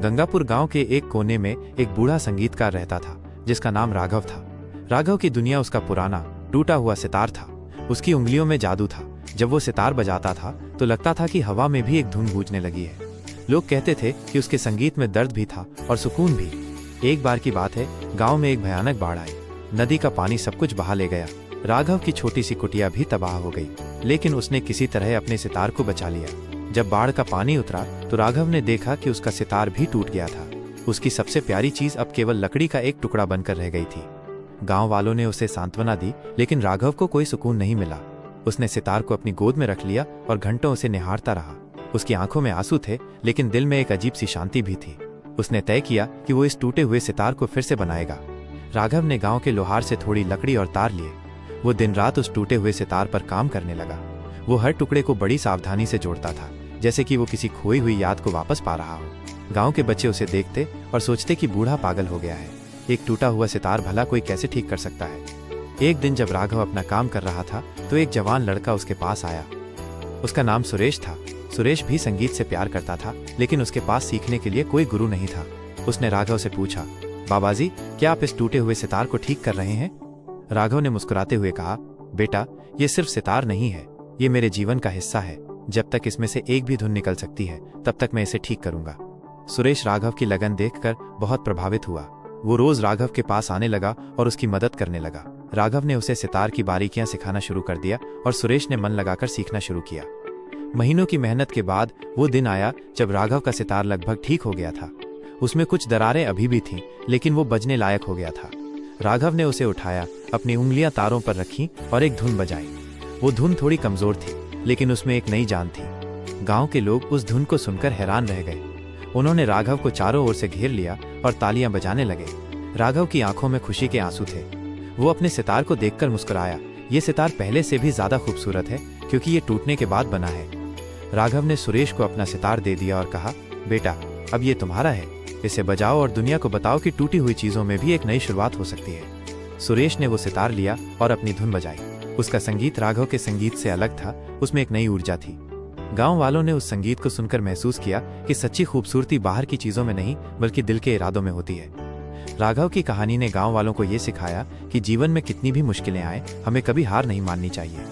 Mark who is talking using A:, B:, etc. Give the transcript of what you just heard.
A: गंगापुर गांव के एक कोने में एक बूढ़ा संगीतकार रहता था जिसका नाम राघव था। राघव की दुनिया उसका पुराना टूटा हुआ सितार था। उसकी उंगलियों में जादू था। जब वो सितार बजाता था तो लगता था कि हवा में भी एक धुन गूंजने लगी है। लोग कहते थे कि उसके संगीत में दर्द भी था और सुकून भी। एक बार की बात है, गांव में एक भयानक बाढ़ आई। नदी का पानी सब कुछ बहा ले गया। राघव की छोटी सी कुटिया भी तबाह हो गई, लेकिन उसने किसी तरह अपने सितार को बचा लिया। जब बाढ़ का पानी उतरा तो राघव ने देखा कि उसका सितार भी टूट गया था। उसकी सबसे प्यारी चीज अब केवल लकड़ी का एक टुकड़ा बनकर रह गई थी। गांव वालों ने उसे सांत्वना दी, लेकिन राघव को कोई सुकून नहीं मिला। उसने सितार को अपनी गोद में रख लिया और घंटों उसे निहारता रहा। उसकी आंखों में आंसू थे, लेकिन दिल में एक अजीब सी शांति भी थी। उसने तय किया कि वो इस टूटे हुए सितार को फिर से बनाएगा। राघव ने गांव के लोहार से थोड़ी लकड़ी और तार लिए। वो दिन रात उस टूटे हुए सितार पर काम करने लगा। वो हर टुकड़े को बड़ी सावधानी से जोड़ता था, जैसे कि वो किसी खोई हुई याद को वापस पा रहा हो। गांव के बच्चे उसे देखते और सोचते कि बूढ़ा पागल हो गया है। एक टूटा हुआ सितार भला कोई कैसे ठीक कर सकता है। एक दिन जब राघव अपना काम कर रहा था तो एक जवान लड़का उसके पास आया। उसका नाम सुरेश था। सुरेश भी संगीत से प्यार करता था, लेकिन उसके पास सीखने के लिए कोई गुरु नहीं था। उसने राघव से पूछा, बाबाजी, क्या आप इस टूटे हुए सितार को ठीक कर रहे हैं? राघव ने मुस्कुराते हुए कहा, बेटा, ये सिर्फ सितार नहीं है, ये मेरे जीवन का हिस्सा है। जब तक इसमें से एक भी धुन निकल सकती है तब तक मैं इसे ठीक करूंगा। सुरेश राघव की लगन देखकर बहुत प्रभावित हुआ। वो रोज राघव के पास आने लगा और उसकी मदद करने लगा। राघव ने उसे सितार की बारीकियां सिखाना शुरू कर दिया और सुरेश ने मन लगाकर सीखना शुरू किया। महीनों की मेहनत के बाद वो दिन आया जब राघव का सितार लगभग ठीक हो गया था। उसमें कुछ दरारें अभी भी थीं, लेकिन वो बजने लायक हो गया था। राघव ने उसे उठाया, अपनी उंगलियां तारों पर रखी और एक धुन बजाई। वो धुन थोड़ी कमजोर थी, लेकिन उसमें एक नई जान थी। गांव के लोग उस धुन को सुनकर हैरान रह गए। उन्होंने राघव को चारों ओर से घेर लिया और तालियां बजाने लगे। राघव की आंखों में खुशी के आंसू थे। वो अपने सितार को देखकर मुस्कुराया। ये सितार पहले से भी ज्यादा खूबसूरत है, क्योंकि ये टूटने के बाद बना है। राघव ने सुरेश को अपना सितार दे दिया और कहा, बेटा, अब ये तुम्हारा है। इसे बजाओ और दुनिया को बताओ कि टूटी हुई चीजों में भी एक नई शुरुआत हो सकती है। सुरेश ने वो सितार लिया और अपनी धुन बजाई। उसका संगीत राघव के संगीत से अलग था। उसमें एक नई ऊर्जा थी। गांव वालों ने उस संगीत को सुनकर महसूस किया कि सच्ची खूबसूरती बाहर की चीजों में नहीं, बल्कि दिल के इरादों में होती है। राघव की कहानी ने गांव वालों को ये सिखाया कि जीवन में कितनी भी मुश्किलें आए, हमें कभी हार नहीं माननी चाहिए।